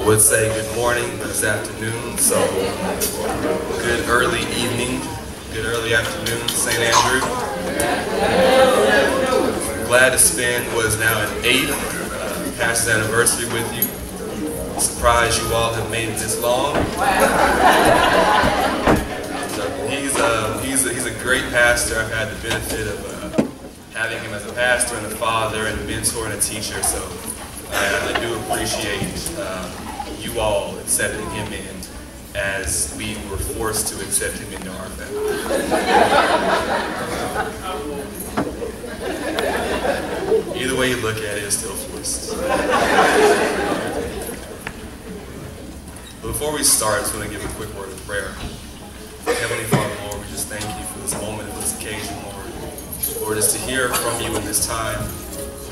would say good morning, but it's afternoon, so good early evening, good early afternoon, St. Andrew. Glad to spend what is now an 8th pastor's anniversary with you. Surprised you all have made it this long. So he's a great pastor. I've had the benefit of having him as a pastor and a father and a mentor and a teacher, so I do appreciate you all accepting him in as we were forced to accept him into our family. Either way you look at it, it's still forced. Before we start, I just want to give a quick word of prayer. Heavenly Father, Lord, we just thank you for this moment, for this occasion, Lord. Lord, just to hear from you in this time,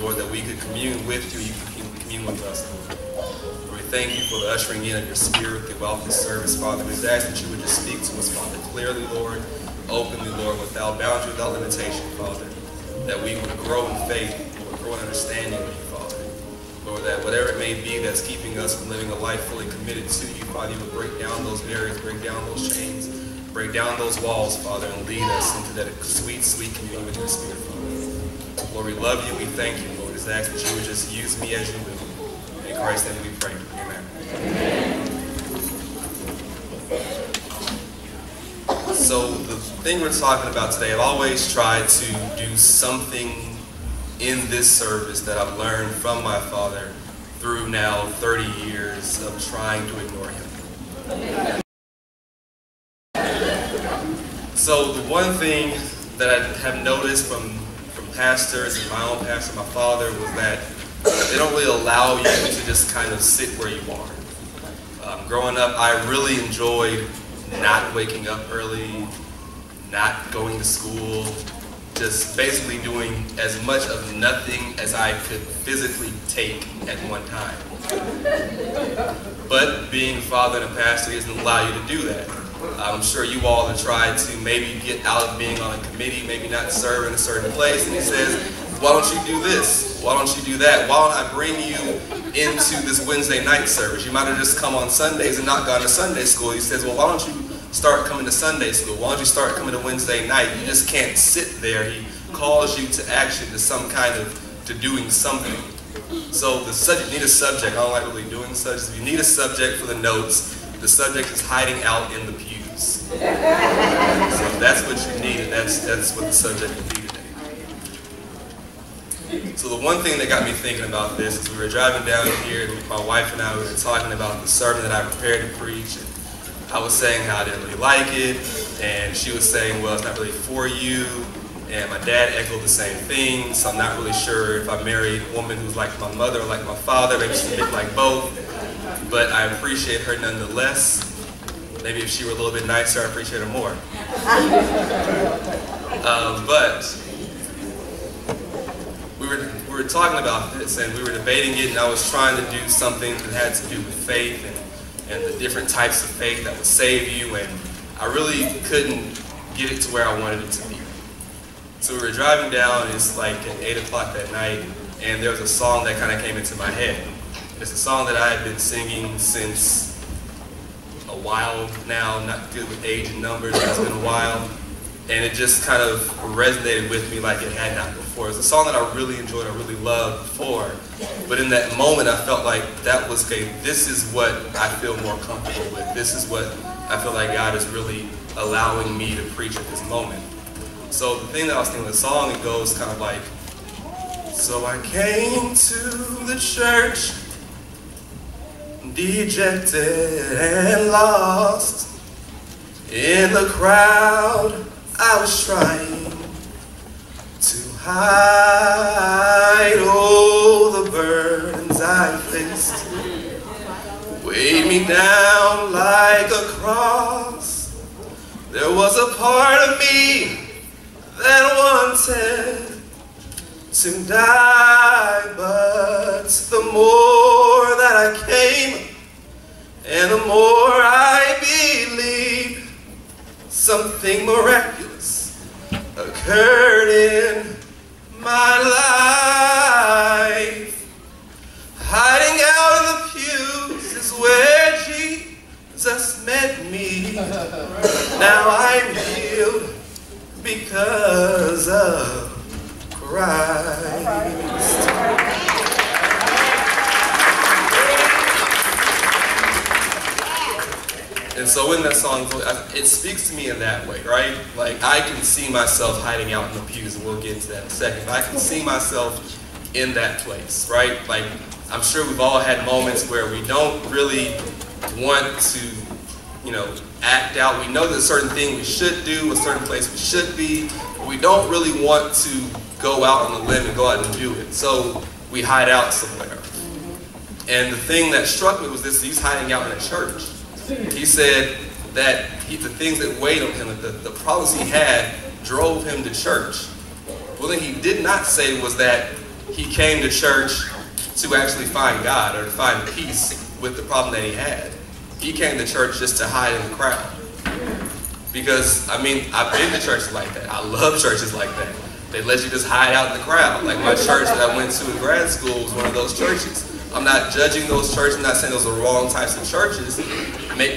Lord, that we could commune with you, you can commune with us, Lord. Lord, we thank you for the ushering in of your Spirit throughout this service, Father. We ask that you would just speak to us, Father, clearly, Lord, openly, Lord, without boundary, without limitation, Father, that we would grow in faith, Lord, grow in understanding of you, Father. Lord, that whatever it may be that's keeping us from living a life fully committed to you, Father, you would break down those barriers, break down those chains, break down those walls, Father, and lead us into that sweet, sweet communion with your Spirit, Father. Lord, we love you, we thank you, Lord. Just ask that you would just use me as you will. In Christ's name we pray. Amen. So the thing we're talking about today, I've always tried to do something in this service that I've learned from my father through now 30 years of trying to ignore him. So the one thing that I have noticed from pastors and my own pastor, my father, was that they don't really allow you to just kind of sit where you are. Growing up, I really enjoyed not waking up early, not going to school, just basically doing as much of nothing as I could physically take at one time. But being a father and a pastor doesn't allow you to do that. I'm sure you all have tried to maybe get out of being on a committee, maybe not serve in a certain place, and he says, why don't you do this? Why don't you do that? Why don't I bring you into this Wednesday night service? You might have just come on Sundays and not gone to Sunday school. He says, well, why don't you start coming to Sunday school? Why don't you start coming to Wednesday night? You just can't sit there. He calls you to action, to some kind of, to doing something. So the subject, you need a subject. I don't like really doing subjects. If you need a subject for the notes, the subject is hiding out in the pews. So that's what you need, and that's what the subject will be today. So the one thing that got me thinking about this is we were driving down here, and my wife and I were talking about the sermon that I prepared to preach, and I was saying how I didn't really like it, and she was saying, well, it's not really for you, and my dad echoed the same thing, so I'm not really sure if I married a woman who's like my mother or like my father, maybe she'd look like both. But I appreciate her nonetheless. Maybe if she were a little bit nicer, I'd appreciate her more. But we were talking about this, and we were debating it, and I was trying to do something that had to do with faith and the different types of faith that would save you, and I really couldn't get it to where I wanted it to be. So we were driving down, it's like at 8 o'clock that night, and there was a song that kind of came into my head. It's a song that I had been singing since a while now. I'm not good with age and numbers, but it's been a while. And it just kind of resonated with me like it had not before. It's a song that I really enjoyed, I really loved before. But in that moment, I felt like that was, okay, this is what I feel more comfortable with. This is what I feel like God is really allowing me to preach at this moment. So the thing that I was thinking of the song, it goes kind of like, so I came to the church dejected and lost. In the crowd I was trying to hide all the burdens I faced, weighed me down like a cross. There was a part of me that wanted to die, but the more that I came and the more I believed, something miraculous occurred in my life. Hiding out in the pews is where Jesus met me. Now I'm healed because of Christ. And so in that song, it speaks to me in that way, right? Like, I can see myself hiding out in the pews, and we'll get into that in a second. But I can see myself in that place, right? Like, I'm sure we've all had moments where we don't really want to, act out. We know there's a certain thing we should do, a certain place we should be, but we don't really want to go out on the limb and go out and do it. So we hide out somewhere. And the thing that struck me was this: he's hiding out in a church. He said that the things that weighed on him, the problems he had, drove him to church. Well, then he did not say was that he came to church to actually find God or to find peace with the problem that he had. He came to church just to hide in the crowd. Because, I've been to churches like that. I love churches like that. They let you just hide out in the crowd. Like my church that I went to in grad school was one of those churches. I'm not judging those churches. I'm not saying those are wrong types of churches.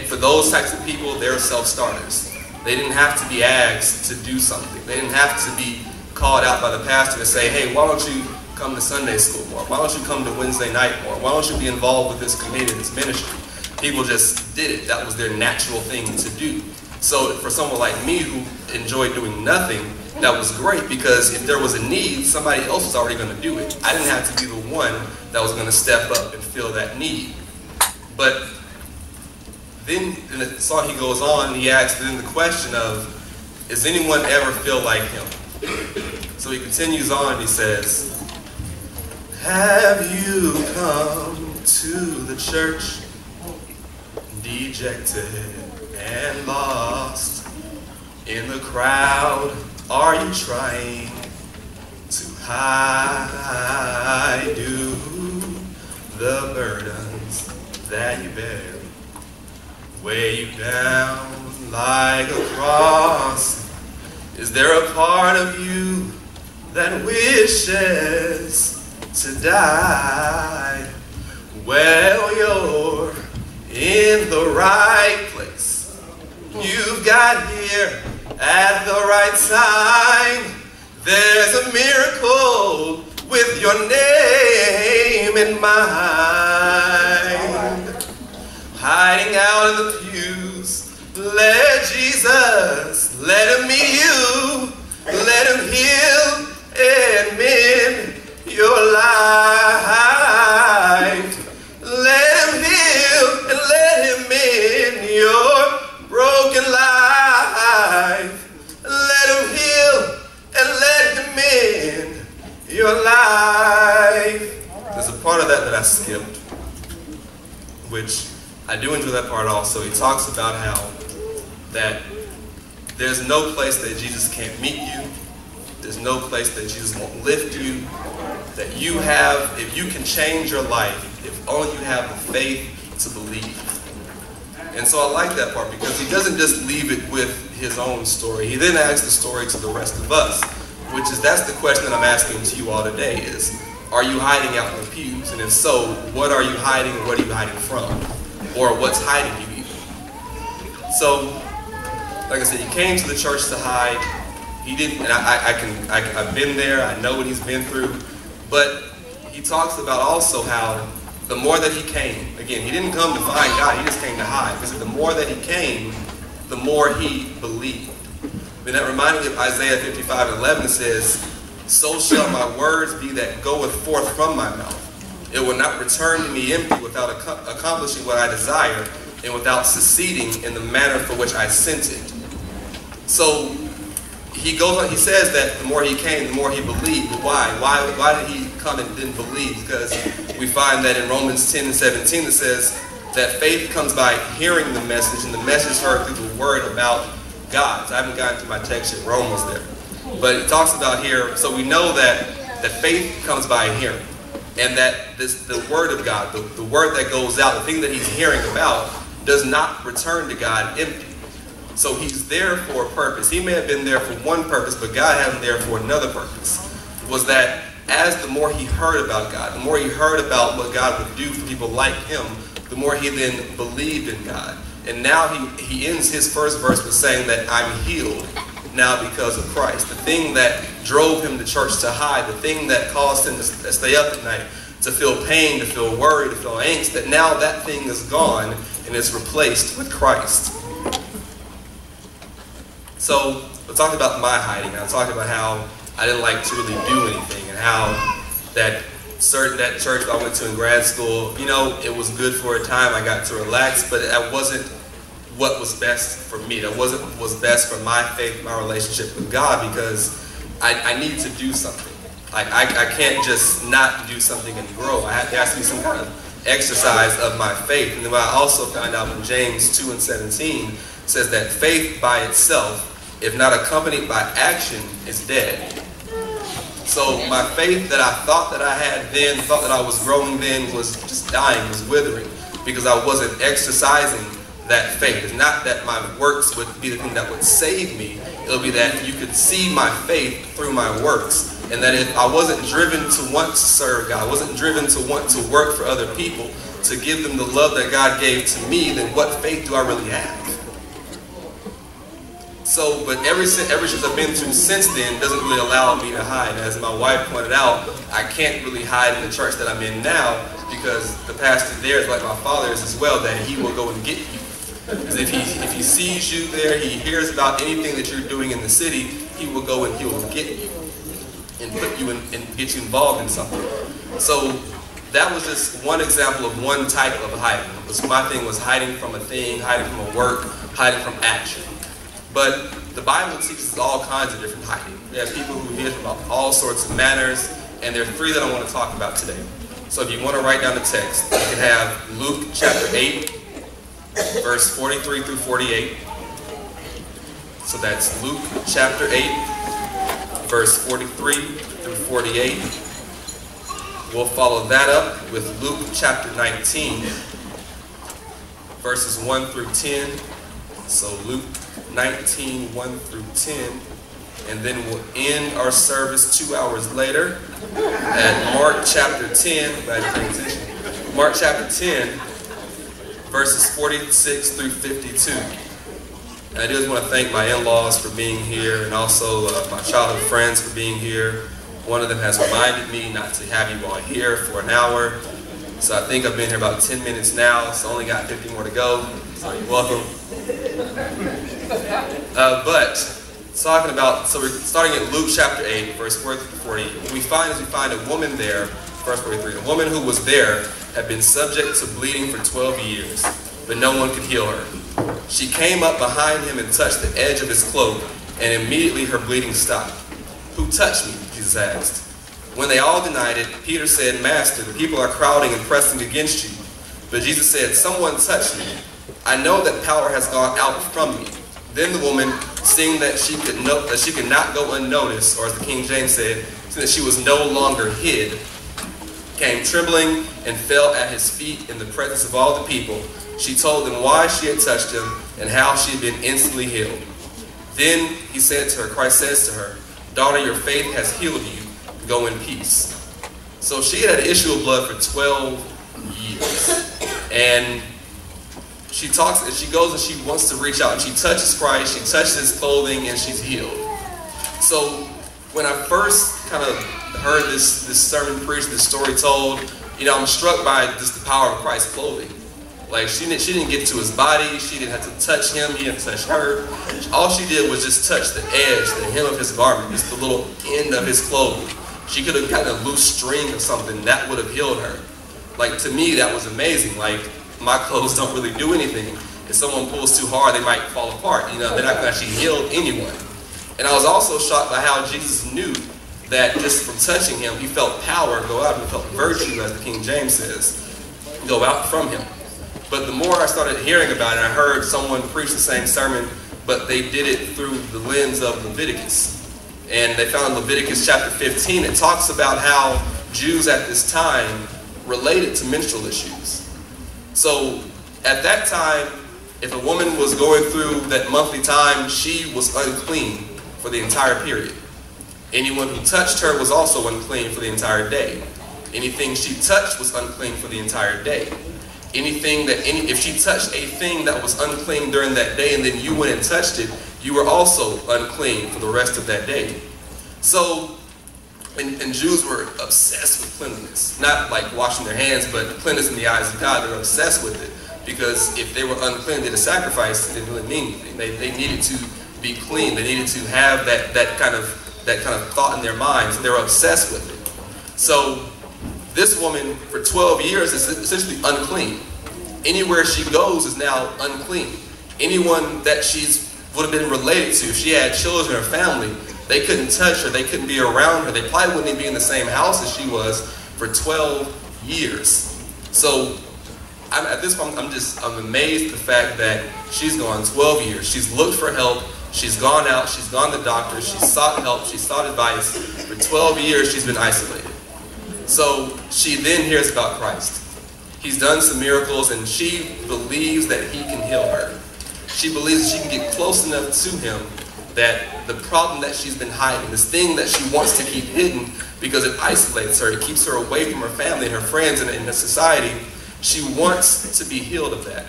For those types of people, they're self-starters. They didn't have to be asked to do something. They didn't have to be called out by the pastor to say, hey, why don't you come to Sunday school more? Why don't you come to Wednesday night more? Why don't you be involved with this committee, this ministry? People just did it. That was their natural thing to do. So for someone like me who enjoyed doing nothing, that was great, because if there was a need, somebody else was already going to do it. I didn't have to be the one that was going to step up and fill that need. But then in the song he goes on and he asks then the question of, does anyone ever feel like him? So he continues on and he says, have you come to the church dejected and lost? In the crowd, are you trying to hide the burdens that you bear? Weigh you down like a cross. Is there a part of you that wishes to die? Well, you're in the right place. You've got here at the right time. There's a miracle with your name in mind. Hiding out in the pews, let Jesus, let him meet you, let him heal and mend your life. Let him heal and let him mend your broken life. Let him heal and let him mend your life. There's a part of that I skipped, which I do enjoy that part also. He talks about how that there's no place that Jesus can't meet you. There's no place that Jesus won't lift you. That you have, if you can change your life, if only you have the faith to believe. And so I like that part, because he doesn't just leave it with his own story. He then adds the story to the rest of us, that's the question that I'm asking to you all today is, are you hiding out in the pews? And if so, what are you hiding and what are you hiding from? Or what's hiding you even? So, like I said, he came to the church to hide. He didn't, and I've been there, I know what he's been through, but he talks about also how the more that he came, again, he didn't come to find God, he just came to hide. Because the more that he came, the more he believed. And that reminded me of Isaiah 55:11. It says, so shall my words be that goeth forth from my mouth. It will not return to me empty without accomplishing what I desire and without succeeding in the manner for which I sent it. So he goes on, he says that the more he came, the more he believed. But why? Why did he come and didn't believe? Because we find that in Romans 10:17 it says that faith comes by hearing the message, and the message heard through the word about God. So I haven't gotten to my text yet, we're almost there. But it talks about here, so we know that faith comes by hearing. And that the word of God, the word that goes out, the thing that he's hearing about, does not return to God empty. So he's there for a purpose. He may have been there for one purpose, but God had him there for another purpose. Was that as the more he heard about God, the more he heard about what God would do for people like him, the more he then believed in God. And now he ends his first verse with saying that I'm healed now because of Christ. The thing that drove him to church to hide, the thing that caused him to stay up at night, to feel pain, to feel worry, to feel angst, that now that thing is gone and is replaced with Christ. So we're talking about my hiding. I'm talking about how I didn't like to really do anything, and how that church I went to in grad school, you know, it was good for a time. I got to relax, but that wasn't what was best for me. That wasn't what was best for my faith, my relationship with God, because I needed to do something. Like I can't just not do something and grow. There has to be some kind of exercise of my faith. And then what I also found out in James 2:17 says that faith by itself, if not accompanied by action, is dead. So my faith that I thought that I had then, thought that I was growing then, was just dying, was withering, because I wasn't exercising that faith. It's not that my works would be the thing that would save me. It'll be that you could see my faith through my works. And that if I wasn't driven to want to serve God, I wasn't driven to want to work for other people, to give them the love that God gave to me, then what faith do I really have? So, but ever since I've been through since then doesn't really allow me to hide. As my wife pointed out, I can't really hide in the church that I'm in now, because the pastor there is like my father is as well, that he will go and get you. Because if he sees you there, he hears about anything that you're doing in the city, he will go and he will get you and put you in and get you involved in something. So that was just one example of one type of hiding. My thing was hiding from a thing, hiding from a work, hiding from action. But the Bible teaches all kinds of different hiding. We have people who hid about all sorts of manners, and there are three that I want to talk about today. So if you want to write down the text, you can have Luke chapter 8, verse 43 through 48. So that's Luke chapter 8, verse 43 through 48. We'll follow that up with Luke chapter 19, verses 1 through 10. So Luke 19, 1 through 10. And then we'll end our service 2 hours later at Mark chapter 10. Glad you're paying attention. Mark chapter 10, verses 46 through 52. And I just want to thank my in-laws for being here, and also my childhood friends for being here. One of them has reminded me not to have you all here for an hour. So I think I've been here about 10 minutes now, so I only got 50 more to go. So you're welcome. So we're starting at Luke chapter 8, verse 4 through 40. What we find a woman there, verse 43. A woman who was there had been subject to bleeding for 12 years, but no one could heal her. She came up behind him and touched the edge of his cloak, and immediately her bleeding stopped. "Who touched me?" Jesus asked. When they all denied it, Peter said, "Master, the people are crowding and pressing against you." But Jesus said, "Someone touched me. I know that power has gone out from me." Then the woman, seeing that she could not go unnoticed, or as the King James said, seeing that she was no longer hid, came trembling and fell at his feet in the presence of all the people. She told them why she had touched him and how she had been instantly healed. Then he said to her, Christ says to her, "Daughter, your faith has healed you. Go in peace." So she had an issue of blood for 12 years. And she goes and she wants to reach out, and she touches Christ, she touches his clothing, and she's healed. So when I first kind of heard this sermon preached, this story told, I'm struck by just the power of Christ's clothing. Like she didn't get to his body, she didn't have to touch him, he didn't touch her. All she did was just touch the edge, the hem of his garment, just the little end of his clothing. She could have gotten a loose string or something, that would have healed her. Like, to me, that was amazing. Like, my clothes don't really do anything. If someone pulls too hard, they might fall apart. They're not going to actually heal anyone. And I was also shocked by how Jesus knew that just from touching him, he felt power go out, and he felt virtue, as the King James says, go out from him. But the more I started hearing about it, I heard someone preach the same sermon, but they did it through the lens of Leviticus. And they found in Leviticus chapter 15, it talks about how Jews at this time related to menstrual issues. So at that time, if a woman was going through that monthly time, she was unclean for the entire period. Anyone who touched her was also unclean for the entire day. Anything she touched was unclean for the entire day. if she touched a thing that was unclean during that day and then you went and touched it, you were also unclean for the rest of that day. So, and Jews were obsessed with cleanliness. Not like washing their hands, but cleanliness in the eyes of God. They were obsessed with it. Because if they were unclean, did a sacrifice, it didn't really mean anything. They needed to be clean. They needed to have that kind of thought in their minds. They were obsessed with it. So this woman for 12 years is essentially unclean. Anywhere she goes is now unclean. Anyone that would have been related to, if she had children or family, they couldn't touch her. They couldn't be around her. They probably wouldn't even be in the same house as she was for 12 years. So at this point, I'm amazed at the fact that she's gone 12 years. She's looked for help. She's gone out. She's gone to doctors. She's sought help. She's sought advice. For 12 years, she's been isolated. So she then hears about Christ. He's done some miracles, and she believes that he can heal her. She believes she can get close enough to him that the problem that she's been hiding, this thing that she wants to keep hidden because it isolates her, it keeps her away from her family and her friends and her society, she wants to be healed of that.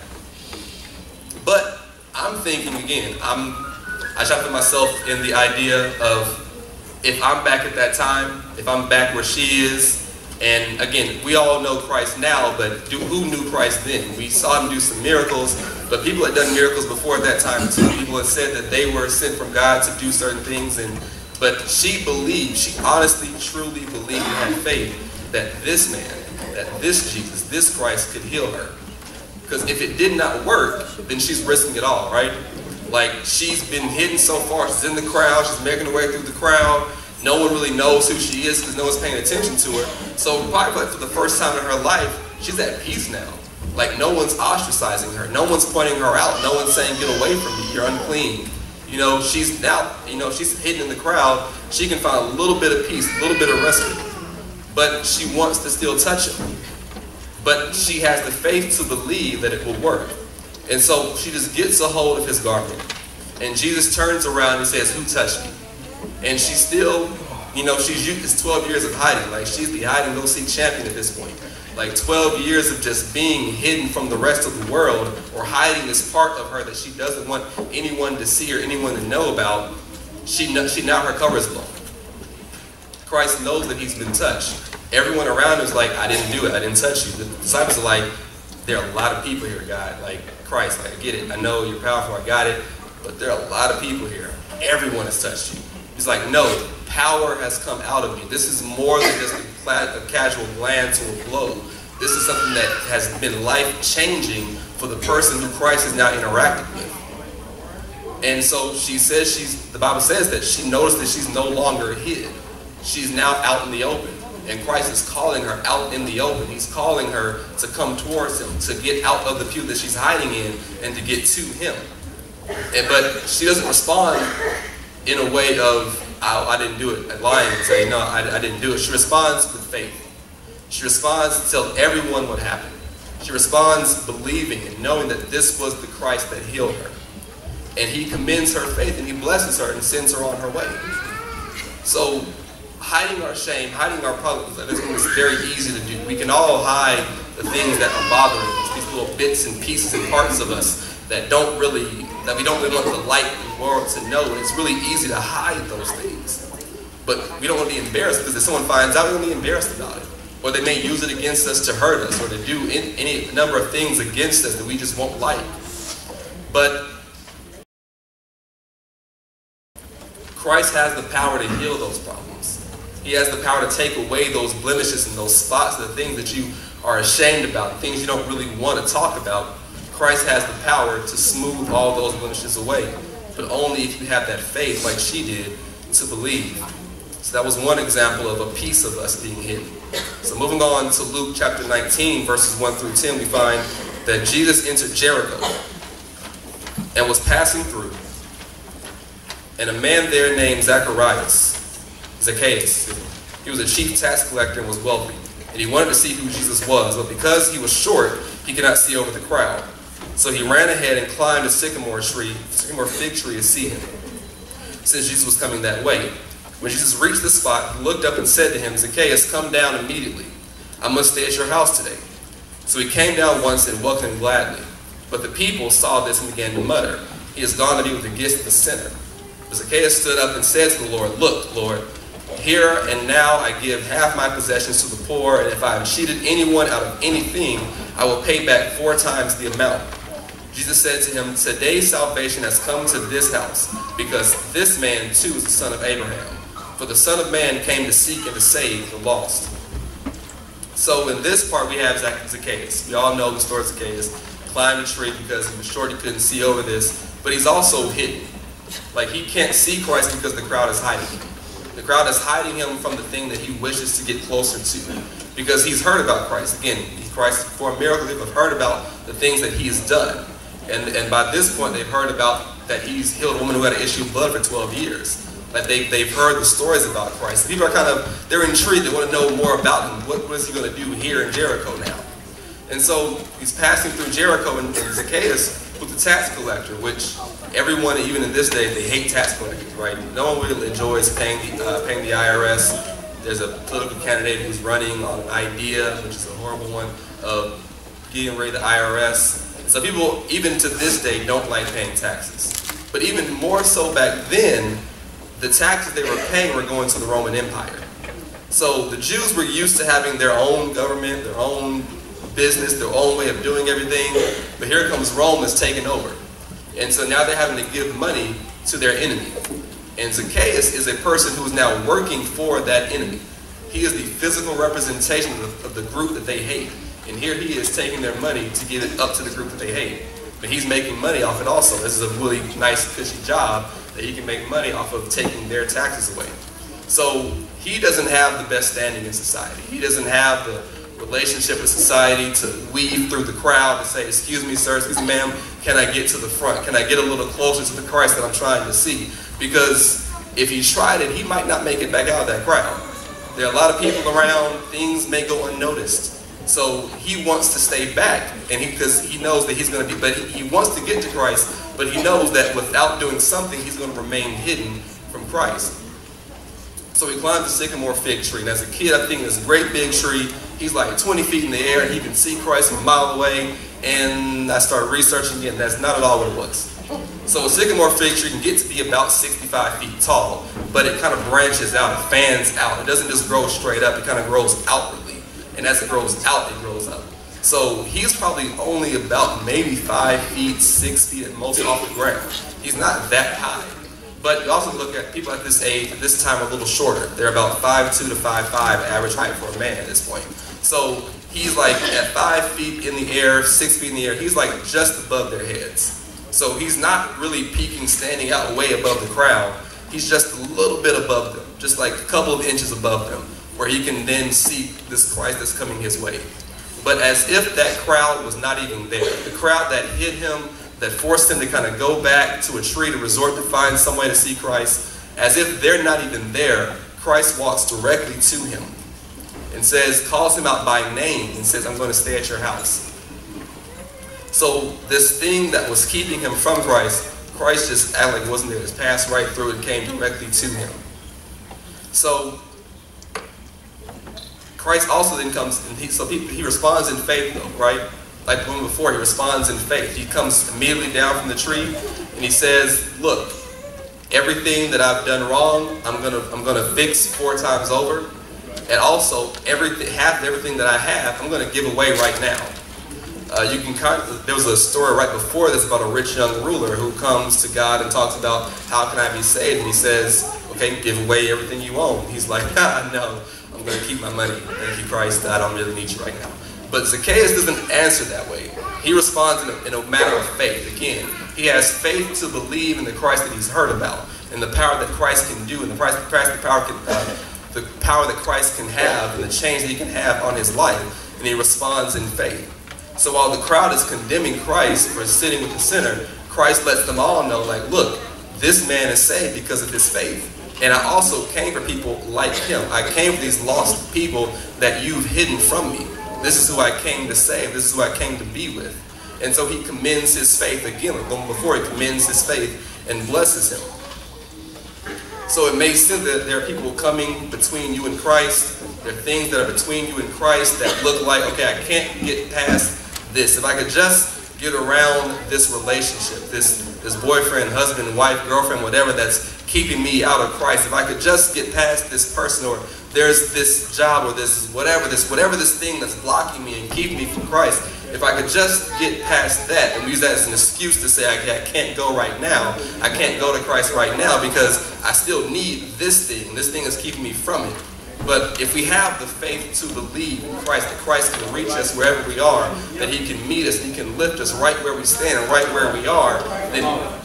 But I'm thinking again, I try to put myself in the idea of if I'm back at that time, if I'm back where she is, and again, we all know Christ now, but who knew Christ then? We saw him do some miracles, but people had done miracles before at that time too. People had said that they were sent from God to do certain things, but she believed, she honestly, truly believed and had faith that this man, that this Jesus, this Christ could heal her. Because if it did not work, then she's risking it all, right? Like, she's been hidden so far. She's in the crowd. She's making her way through the crowd. No one really knows who she is because no one's paying attention to her. So probably for the first time in her life, she's at peace now. Like, no one's ostracizing her. No one's pointing her out. No one's saying, get away from me. You're unclean. You know, she's now, she's hidden in the crowd. She can find a little bit of peace, a little bit of respite. But she wants to still touch him. But she has the faith to believe that it will work. And so she just gets a hold of his garment. And Jesus turns around and says, who touched me? And she's still, she's used this 12 years of hiding. Like, she's the hide and go seek champion at this point. Like, 12 years of just being hidden from the rest of the world, or hiding this part of her that she doesn't want anyone to see or anyone to know about. She now her cover is blown. Christ knows that he's been touched. Everyone around him is like, I didn't do it. I didn't touch you. The disciples are like, there are a lot of people here, God. Like, Christ, I get it. I know you're powerful. I got it. But there are a lot of people here. Everyone has touched you. He's like, no, power has come out of me. This is more than just a casual glance or a blow. This is something that has been life-changing for the person who Christ is now interacting with. And so she says, the Bible says that she noticed that she's no longer hid. She's now out in the open. And Christ is calling her out in the open. He's calling her to come towards him, to get out of the pew that she's hiding in and to get to him. But she doesn't respond in a way of, I didn't do it, lying and saying, no, I didn't do it. She responds with faith. She responds to tell everyone what happened. She responds believing and knowing that this was the Christ that healed her. And he commends her faith and he blesses her and sends her on her way. So, hiding our shame, hiding our problems, is very easy to do. We can all hide the things that are bothering us, these little bits and pieces and parts of us that we don't really want the light in the world to know. And it's really easy to hide those things. But we don't want to be embarrassed, because if someone finds out, we won't be embarrassed about it. Or they may use it against us to hurt us, or to do any number of things against us that we just won't like. But Christ has the power to heal those problems. He has the power to take away those blemishes and those spots, the things that you are ashamed about, things you don't really want to talk about. Christ has the power to smooth all those blemishes away, but only if you have that faith like she did to believe. So that was one example of a piece of us being hidden. So moving on to Luke chapter 19, verses 1 through 10, we find that Jesus entered Jericho and was passing through. And a man there named Zacchaeus, he was a chief tax collector and was wealthy. And he wanted to see who Jesus was, but because he was short, he could not see over the crowd. So he ran ahead and climbed a sycamore fig tree to see him, since Jesus was coming that way. When Jesus reached the spot, he looked up and said to him, Zacchaeus, come down immediately. I must stay at your house today. So he came down once and welcomed him gladly. But the people saw this and began to mutter, "He has gone to be with the guest of the sinner." But Zacchaeus stood up and said to the Lord, "Look, Lord, here and now I give half my possessions to the poor, and if I have cheated anyone out of anything, I will pay back 4 times the amount." Jesus said to him, "Today salvation has come to this house, because this man too is the son of Abraham. For the Son of Man came to seek and to save the lost." So in this part we have Zacchaeus. We all know the story of Zacchaeus. Climbed a tree because he was short, he couldn't see over this, but he's also hidden. Like, he can't see Christ because the crowd is hiding him. The crowd is hiding him from the thing that he wishes to get closer to, because he's heard about Christ. Again, Christ performed miracles. They've heard about the things that he's done. And by this point, they've heard about that he's healed a woman who had an issue of blood for 12 years. Like, they've heard the stories about Christ. People are they're intrigued. They want to know more about him. What is he going to do here in Jericho now? And so he's passing through Jericho, and Zacchaeus was the tax collector, which everyone, even in this day, they hate tax collectors, right? No one really enjoys paying the IRS. There's a political candidate who's running on an idea, which is a horrible one, of getting rid of the IRS. So people, even to this day, don't like paying taxes. But even more so back then, the taxes they were paying were going to the Roman Empire. So the Jews were used to having their own government, their own business, their own way of doing everything. But here comes Rome that's taken over. And so now they're having to give money to their enemy. And Zacchaeus is a person who is now working for that enemy. He is the physical representation of the group that they hate. And here he is taking their money to give it up to the group that they hate. But he's making money off it also. This is a really nice, cushy job that he can make money off of taking their taxes away. So he doesn't have the best standing in society. He doesn't have the relationship with society to weave through the crowd and say, "Excuse me, sir, excuse me, ma'am, can I get to the front? Can I get a little closer to the Christ that I'm trying to see?" Because if he tried it, he might not make it back out of that crowd. There are a lot of people around, things may go unnoticed. So he wants to stay back, and because he knows that he's going to be, but he wants to get to Christ, but he knows that without doing something, he's going to remain hidden from Christ. So he climbed the sycamore fig tree, and as a kid, I think it's a great big tree. He's like 20 feet in the air, and he can see Christ from a mile away, and I started researching it, and that's not at all what it was. So a sycamore fig tree can get to be about 65 feet tall, but it kind of branches out, it fans out. It doesn't just grow straight up, it kind of grows outwardly. And as it grows out, it grows up. So he's probably only about maybe 5 feet, 6 feet at most off the ground. He's not that high. But you also look at people at this age, at this time, a little shorter. They're about 5'2" to 5'5", average height for a man at this point. So he's like at 5 feet in the air, 6 feet in the air, he's like just above their heads. So he's not really peaking, standing out way above the crowd. He's just a little bit above them, just like a couple of inches above them, where he can then see this Christ that's coming his way. But as if that crowd was not even there. The crowd that hid him, that forced him to kind of go back to a tree to resort to find some way to see Christ, as if they're not even there, Christ walks directly to him and says, calls him out by name and says, "I'm going to stay at your house." So this thing that was keeping him from Christ, Christ just acted like it wasn't there. It passed right through it and came directly to him. So Christ also then comes, and he responds in faith though, right? Like the one before, he responds in faith. He comes immediately down from the tree, and he says, "Look, everything that I've done wrong, I'm gonna fix 4 times over, and also half of everything that I have, I'm gonna give away right now." There was a story right before this about a rich young ruler who comes to God and talks about, "How can I be saved?" And he says, "Okay, give away everything you own." He's like, "No, I'm going to keep my money. Thank you, Christ. I don't really need you right now." But Zacchaeus doesn't answer that way. He responds in a matter of faith. Again, he has faith to believe in the Christ that he's heard about, and the power that Christ can do, and the power that Christ can have, and the change that he can have on his life. And he responds in faith. So while the crowd is condemning Christ for sitting with the sinner, Christ lets them all know, like, "Look, this man is saved because of his faith. And I also came for people like him. I came for these lost people that you've hidden from me. This is who I came to save. This is who I came to be with." And so he commends his faith again. Before he commends his faith and blesses him. So it makes sense that there are people coming between you and Christ. There are things that are between you and Christ that look like, okay, I can't get past this. If I could just get around this relationship, this boyfriend, husband, wife, girlfriend, whatever that's keeping me out of Christ. If I could just get past this person, or there's this job, or this whatever this thing that's blocking me and keeping me from Christ. If I could just get past that, and use that as an excuse to say, I can't go right now. I can't go to Christ right now because I still need this thing. This thing is keeping me from it. But if we have the faith to believe in Christ, that Christ can reach us wherever we are, that He can meet us, He can lift us right where we stand and right where we are,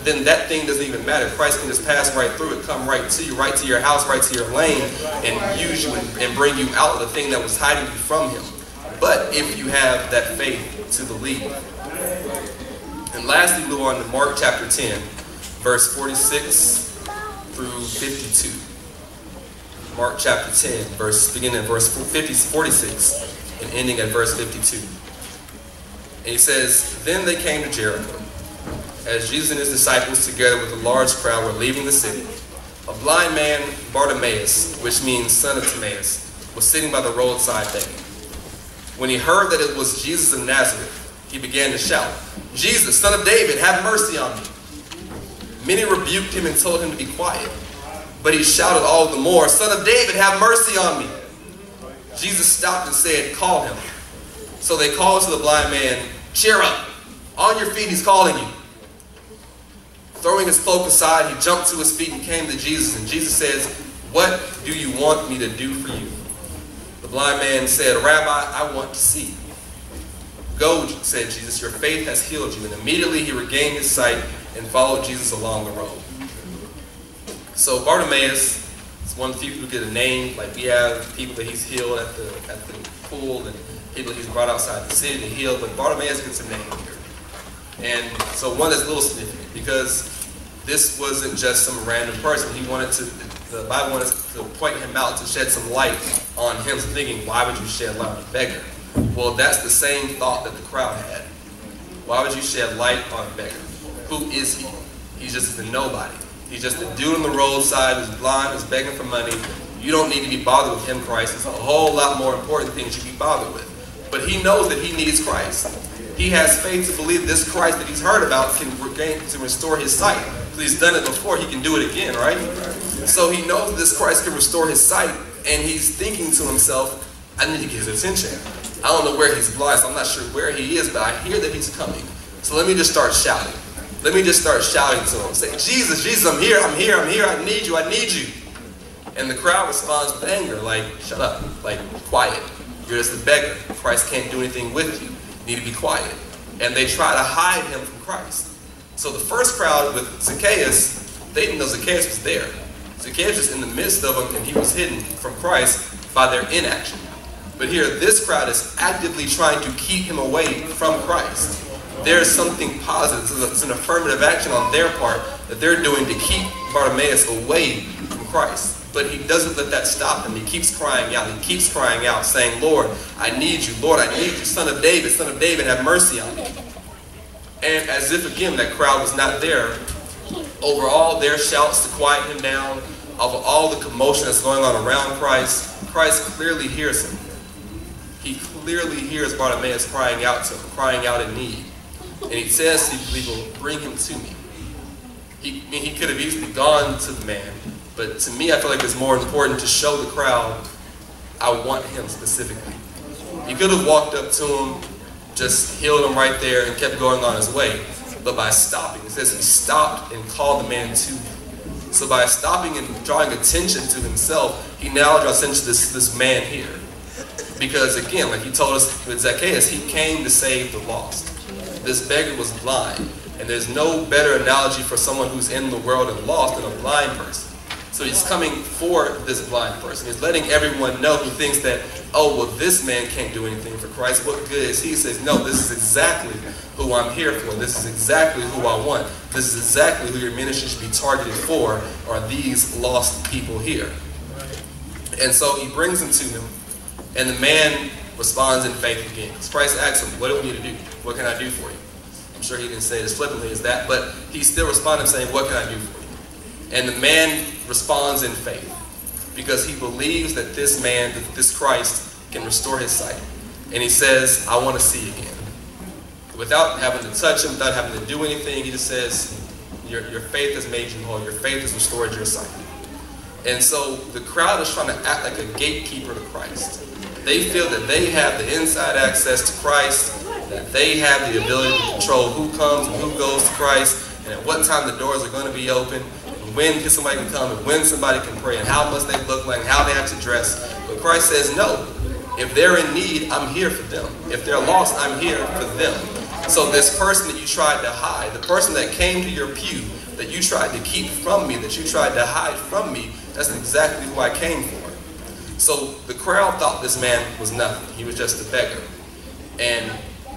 then that thing doesn't even matter. Christ can just pass right through it, come right to you, right to your house, right to your lane, and use you and bring you out of the thing that was hiding you from Him. But if you have that faith to believe. And lastly, we go on to Mark chapter 10, verse 46 through 52. Mark chapter 10, beginning at verse 46 and ending at verse 52. And he says, Then they came to Jericho. As Jesus and his disciples, together with a large crowd, were leaving the city, a blind man, Bartimaeus, which means son of Timaeus, was sitting by the roadside begging. When he heard that it was Jesus of Nazareth, he began to shout, Jesus, son of David, have mercy on me. Many rebuked him and told him to be quiet. But he shouted all the more, Son of David, have mercy on me. Jesus stopped and said, Call him. So they called to the blind man, Cheer up. On your feet, he's calling you. Throwing his cloak aside, he jumped to his feet and came to Jesus. And Jesus says, What do you want me to do for you? The blind man said, Rabbi, I want to see. Go, said Jesus, your faith has healed you. And immediately he regained his sight and followed Jesus along the road. So Bartimaeus is one of the people who get a name. Like we have people that he's healed at the pool, and people he's brought outside the city to heal. But Bartimaeus gets a name here. And so one that's a little significant because this wasn't just some random person. The Bible wanted to point him out, to shed some light on him. So thinking, why would you shed light on a beggar? Well, that's the same thought that the crowd had. Why would you shed light on a beggar? Who is he? He's just a nobody. He's just a dude on the roadside who's blind, who's begging for money. You don't need to be bothered with him, Christ. There's a whole lot more important things you be bothered with. But he knows that he needs Christ. He has faith to believe this Christ that he's heard about can restore his sight. Because he's done it before, he can do it again, right? So he knows that this Christ can restore his sight, and he's thinking to himself, I need to get his attention. I don't know where he's blind, so I'm not sure where he is, but I hear that he's coming. So let me just start shouting. Let me just start shouting to him. Say, Jesus, Jesus, I'm here, I'm here, I'm here, I need you, I need you. And the crowd responds with anger, like, shut up, like, quiet. You're just a beggar. Christ can't do anything with you. You need to be quiet. And they try to hide him from Christ. So the first crowd with Zacchaeus, they didn't know Zacchaeus was there. Zacchaeus was in the midst of them, and he was hidden from Christ by their inaction. But here, this crowd is actively trying to keep him away from Christ. There's something positive. It's an affirmative action on their part that they're doing to keep Bartimaeus away from Christ. But he doesn't let that stop him. He keeps crying out. He keeps crying out, saying, Lord, I need you. Lord, I need you. Son of David, have mercy on me. And as if, again, that crowd was not there, over all their shouts to quiet him down, over all the commotion that's going on around Christ, Christ clearly hears him. He clearly hears Bartimaeus crying out to him, crying out in need. And he says to these people, bring him to me. He could have easily gone to the man, but to me I feel like it's more important to show the crowd, I want him specifically. He could have walked up to him, just healed him right there and kept going on his way. But by stopping, it says he stopped and called the man to him. So by stopping and drawing attention to himself, he now draws attention to this man here. Because again, like he told us with Zacchaeus, he came to save the lost. This beggar was blind. And there's no better analogy for someone who's in the world and lost than a blind person. So he's coming for this blind person. He's letting everyone know who thinks that, oh, well, this man can't do anything for Christ. What good is he? He says, no, this is exactly who I'm here for. This is exactly who I want. This is exactly who your ministry should be targeted for, are these lost people here. And so he brings them to him, and the man responds in faith again. Christ asks him, what do we need to do? What can I do for you? I'm sure he didn't say it as flippantly as that, but he still responded saying, what can I do for you? And the man responds in faith because he believes that this man, that this Christ, can restore his sight. And he says, I want to see again. Without having to touch him, without having to do anything, he just says, your faith has made you whole. Your faith has restored your sight. And so the crowd is trying to act like a gatekeeper to Christ. They feel that they have the inside access to Christ, that they have the ability to control who comes and who goes to Christ, and at what time the doors are going to be open, and when somebody can come, and when somebody can pray, and how much they look like, and how they have to dress. But Christ says, no. If they're in need, I'm here for them. If they're lost, I'm here for them. So this person that you tried to hide, the person that came to your pew, that you tried to keep from me, that you tried to hide from me, that's exactly who I came for. So the crowd thought this man was nothing. He was just a beggar. And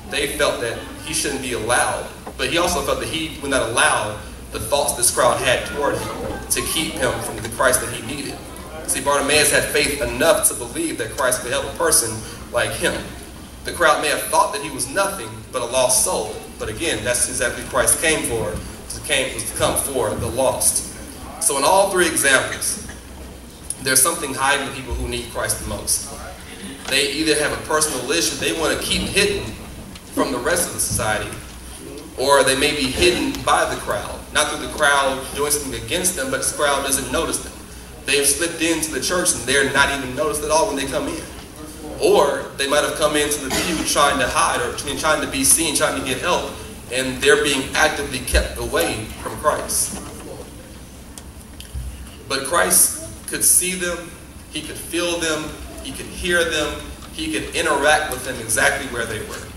they felt that he shouldn't be allowed. But he also felt that he would not allow the thoughts this crowd had toward him to keep him from the Christ that he needed. See, Bartimaeus had faith enough to believe that Christ could help a person like him. The crowd may have thought that he was nothing but a lost soul. But again, that's exactly what Christ came for. Was to come for the lost. So in all three examples, there's something hiding in people who need Christ the most. They either have a personal issue they want to keep hidden from the rest of the society, or they may be hidden by the crowd. Not through the crowd doing something against them, but the crowd doesn't notice them. They've slipped into the church and they're not even noticed at all when they come in. Or they might have come into the pew trying to hide, or trying to be seen, trying to get help, and they're being actively kept away from Christ. But Christ could see them, he could feel them, he could hear them, he could interact with them exactly where they were.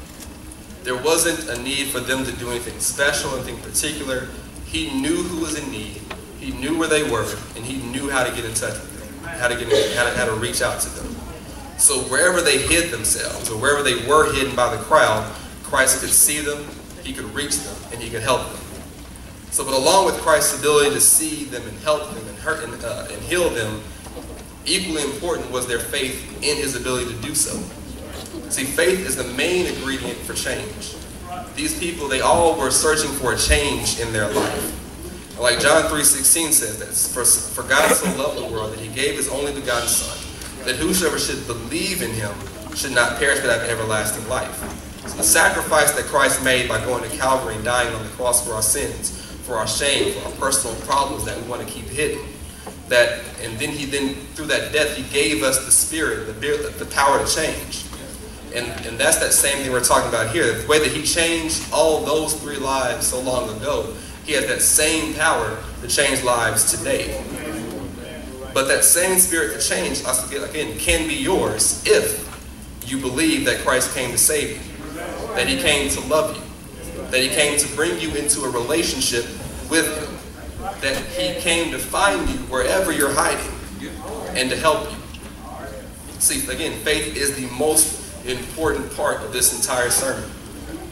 There wasn't a need for them to do anything special, anything particular. He knew who was in need, he knew where they were, and he knew how to get in touch with them, how to reach out to them. So wherever they hid themselves, or wherever they were hidden by the crowd, Christ could see them, he could reach them, and he could help them. So, but along with Christ's ability to see them and help them and heal them, equally important was their faith in his ability to do so. See, faith is the main ingredient for change. These people, they all were searching for a change in their life. Like John 3:16 says, that for God so loved the world that he gave his only begotten Son, that whosoever should believe in him should not perish but have everlasting life. So the sacrifice that Christ made by going to Calvary and dying on the cross for our sins, for our shame, for our personal problems that we want to keep hidden, and then through that death he gave us the Spirit, the power to change. And that's that same thing we're talking about here. The way that he changed all those three lives so long ago, he has that same power to change lives today. But that same Spirit to change, again, can be yours if you believe that Christ came to save you, that he came to love you, that he came to bring you into a relationship with him, that he came to find you wherever you're hiding and to help you. See, again, faith is the most important part of this entire sermon,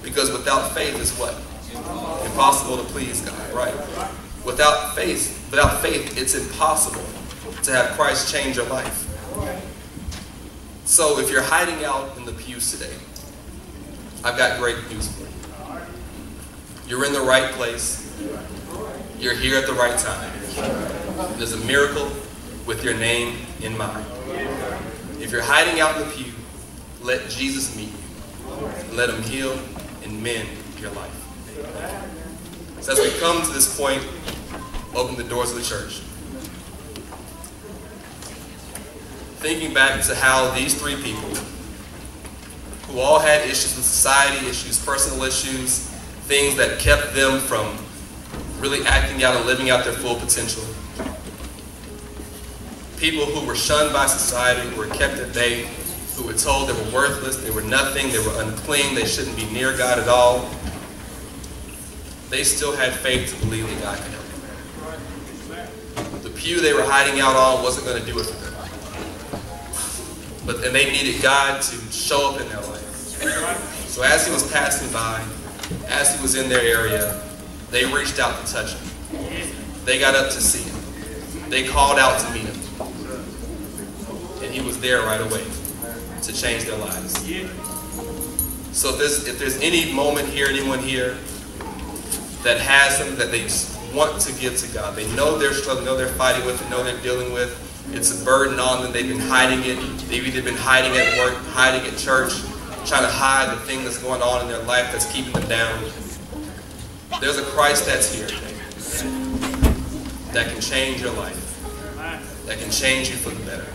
because without faith is what? Impossible to please God, right? Without faith, it's impossible to have Christ change your life. So if you're hiding out in the pews today, I've got great news for you. You're in the right place. You're here at the right time. There's a miracle with your name in mind. If you're hiding out in the pew, let Jesus meet you. Let him heal and mend your life. So as we come to this point, open the doors of the church. Thinking back to how these three people, who all had issues with society, issues, personal issues, things that kept them from really acting out and living out their full potential. People who were shunned by society, who were kept at bay, who were told they were worthless, they were nothing, they were unclean, they shouldn't be near God at all. They still had faith to believe that God could help them. The pew they were hiding out on wasn't going to do it for them. And they needed God to show up in their life. So as he was passing by, as he was in their area, they reached out to touch him. They got up to see him. They called out to meet him. And he was there right away to change their lives. So if there's any moment here, anyone here that has something that they want to give to God. They know they're struggling, know they're fighting with it, know they're dealing with. It's a burden on them. They've been hiding it. They've either been hiding at work, hiding at church, trying to hide the thing that's going on in their life that's keeping them down. There's a Christ that's here that can change your life, that can change you for the better.